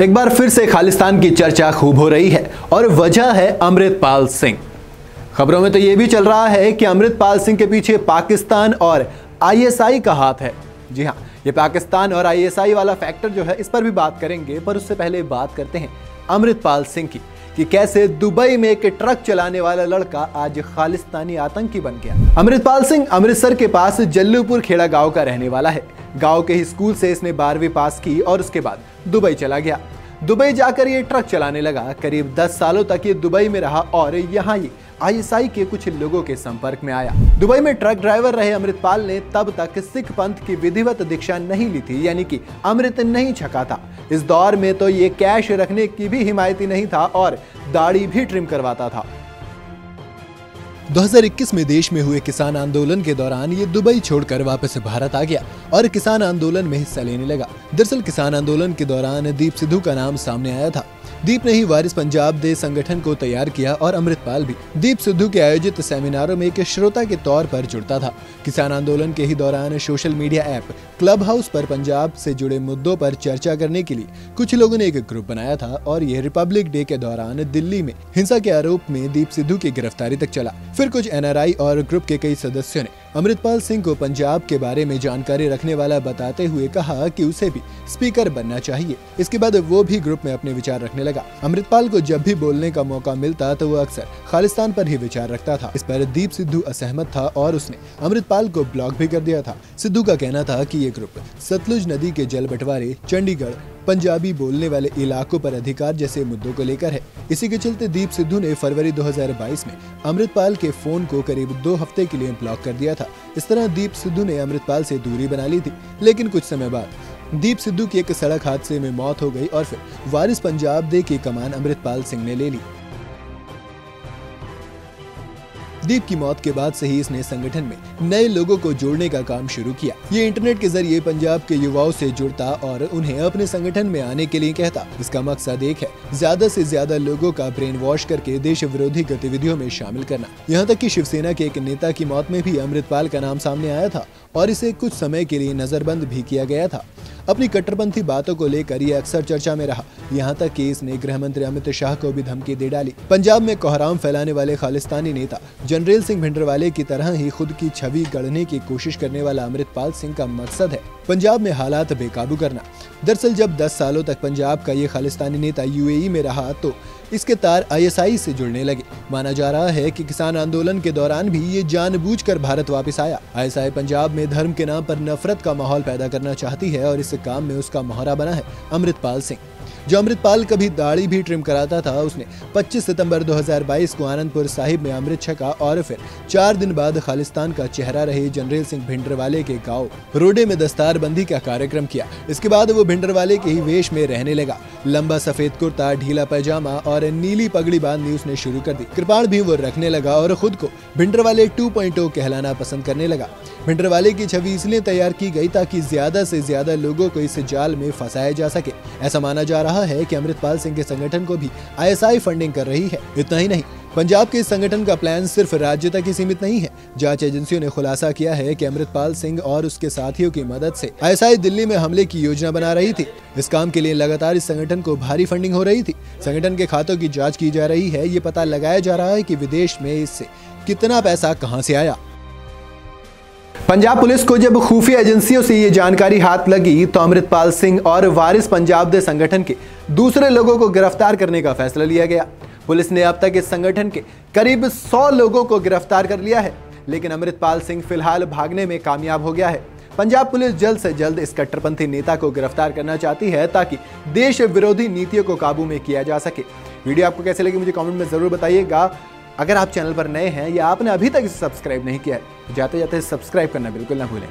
एक बार फिर से खालिस्तान की चर्चा खूब हो रही है और वजह है अमृतपाल सिंह। खबरों में तो यह भी चल रहा है कि अमृतपाल सिंह के पीछे पाकिस्तान और आईएसआई का हाथ है। जी हाँ, ये पाकिस्तान और आईएसआई वाला फैक्टर जो है, इस पर भी बात करेंगे, पर उससे पहले बात करते हैं अमृतपाल सिंह की कि कैसे दुबई में एक ट्रक चलाने वाला लड़का आज खालिस्तानी आतंकी बन गया। अमृतपाल सिंह अमृतसर के पास जल्लूपुर खेड़ा गांव का रहने वाला है। गांव के ही स्कूल से इसने 12वीं पास की और उसके बाद दुबई चला गया। दुबई जाकर ये ट्रक चलाने लगा। करीब 10 सालों तक ये दुबई में रहा और यहाँ ये आईएसआई के कुछ लोगों के संपर्क में आया। दुबई में ट्रक ड्राइवर रहे अमृतपाल ने तब तक सिख पंथ की विधिवत दीक्षा नहीं ली थी, यानी कि अमृत नहीं छका था। इस दौर में तो ये कैश रखने की भी हिमायती नहीं था और दाढ़ी भी ट्रिम करवाता था। 2021 में देश में हुए किसान आंदोलन के दौरान ये दुबई छोड़कर वापस भारत आ गया और किसान आंदोलन में हिस्सा लेने लगा। दरअसल किसान आंदोलन के दौरान दीप सिद्धू का नाम सामने आया था। दीप ने ही वारिस पंजाब दे संगठन को तैयार किया और अमृतपाल भी दीप सिद्धू के आयोजित सेमिनारों में एक श्रोता के तौर पर जुड़ता था। किसान आंदोलन के ही दौरान social media app club house पर पंजाब से जुड़े मुद्दों पर चर्चा करने के लिए कुछ लोगों ने एक ग्रुप बनाया था और यह रिपब्लिक डे के दौरान दिल्ली में हिंसा के आरोप में दीप सिद्धू की गिरफ्तारी तक चला। फिर कुछ एनआरआई और ग्रुप के कई सदस्यों ने अमृतपाल सिंह को पंजाब के बारे में जानकारी रखने वाला बताते हुए कहा कि उसे भी स्पीकर बनना चाहिए। इसके बाद वो भी ग्रुप में अपने विचार रखने लगा। अमृतपाल को जब भी बोलने का मौका मिलता तो वो अक्सर खालिस्तान पर ही विचार रखता था। इस पर दीप सिद्धू असहमत था और उसने अमृतपाल को ब्लॉक भी कर दिया था। सिद्धू का कहना था कि ये ग्रुप सतलुज नदी के जल बंटवारे, चंडीगढ़, पंजाबी बोलने वाले इलाकों पर अधिकार जैसे मुद्दों को लेकर है। इसी के चलते दीप सिद्धू ने फरवरी 2022 में अमृतपाल के फोन को करीब 2 हफ्ते के लिए ब्लॉक कर दिया था। इस तरह दीप सिद्धू ने अमृतपाल से दूरी बना ली थी। लेकिन कुछ समय बाद दीप सिद्धू की एक सड़क हादसे में मौत हो गई और फिर वारिस पंजाब दे की कमान अमृतपाल सिंह ने ले ली। दीप की मौत के बाद से ही इसने संगठन में नए लोगों को जोड़ने का काम शुरू किया। ये इंटरनेट के जरिए पंजाब के युवाओं से जुड़ता और उन्हें अपने संगठन में आने के लिए कहता। इसका मकसद एक है, ज्यादा से ज्यादा लोगों का ब्रेन वॉश करके देश विरोधी गतिविधियों में शामिल करना। यहाँ तक कि शिवसेना के एक नेता की मौत में भी अमृतपाल का नाम सामने आया था और इसे कुछ समय के लिए नजरबंद भी किया गया था। अपनी कट्टरपंथी बातों को लेकर ये अक्सर चर्चा में रहा। यहाँ तक कि इसने गृह मंत्री अमित शाह को भी धमकी दे डाली। पंजाब में कोहराम फैलाने वाले खालिस्तानी नेता जनरल सिंह भिंडरवाले की तरह ही खुद की छवि गढ़ने की कोशिश करने वाला अमृतपाल सिंह का मकसद है पंजाब में हालात बेकाबू करना। दरअसल जब 10 सालों तक पंजाब का ये खालिस्तानी नेता यूएई में रहा तो इसके तार आईएसआई से जुड़ने लगे। माना जा रहा है कि किसान आंदोलन के दौरान भी ये जानबूझकर भारत वापस आया। आईएसआई पंजाब में धर्म के नाम पर नफरत का माहौल पैदा करना चाहती है और इस काम में उसका मोहरा बना है अमृतपाल सिंह। जो अमृतपाल कभी दाढ़ी भी ट्रिम कराता था, उसने 25 सितंबर 2022 को आनंदपुर साहिब में अमृत छका और फिर 4 दिन बाद खालिस्तान का चेहरा रहे जनरल सिंह भिंडरवाले के गांव रोडे में दस्तारबंदी का कार्यक्रम किया। इसके बाद वो भिंडरवाले के ही वेश में रहने लगा। लंबा सफेद कुर्ता, ढीला पैजामा और नीली पगड़ी बांधनी उसने शुरू कर दी। कृपाण भी वो रखने लगा और खुद को भिंडरवाले 2.0 कहलाना पसंद करने लगा। भिंडरवाले की छवि इसलिए तैयार की गई ताकि ज्यादा से ज्यादा लोगों को इस जाल में फंसाया जा सके। ऐसा माना जा रहा है कि अमृतपाल सिंह के संगठन को भी आईएसआई फंडिंग कर रही है। इतना ही नहीं, पंजाब के इस संगठन का प्लान सिर्फ राज्य तक ही सीमित नहीं है। जांच एजेंसियों ने खुलासा किया है कि अमृतपाल सिंह और उसके साथियों की मदद से आईएसआई दिल्ली में हमले की योजना बना रही थी। इस काम के लिए लगातार इस संगठन को भारी फंडिंग हो रही थी। संगठन के खातों की जांच की जा रही है। ये पता लगाया जा रहा है कि विदेश में इससे कितना पैसा कहां से आया। पंजाब पुलिस को जब खुफिया एजेंसियों से ये जानकारी हाथ लगी तो अमृतपाल सिंह और वारिस पंजाब दे संगठन के दूसरे लोगों को गिरफ्तार करने का फैसला लिया गया। पुलिस ने अब तक इस संगठन के करीब 100 लोगों को गिरफ्तार कर लिया है, लेकिन अमृतपाल सिंह फिलहाल भागने में कामयाब हो गया है। पंजाब पुलिस जल्द से जल्द इस कट्टरपंथी नेता को गिरफ्तार करना चाहती है ताकि देश विरोधी नीतियों को काबू में किया जा सके। वीडियो आपको कैसे लगी मुझे कमेंट में जरूर बताइएगा। अगर आप चैनल पर नए हैं या आपने अभी तक इसे सब्सक्राइब नहीं किया है, जाते जाते सब्सक्राइब करना बिल्कुल ना भूलें।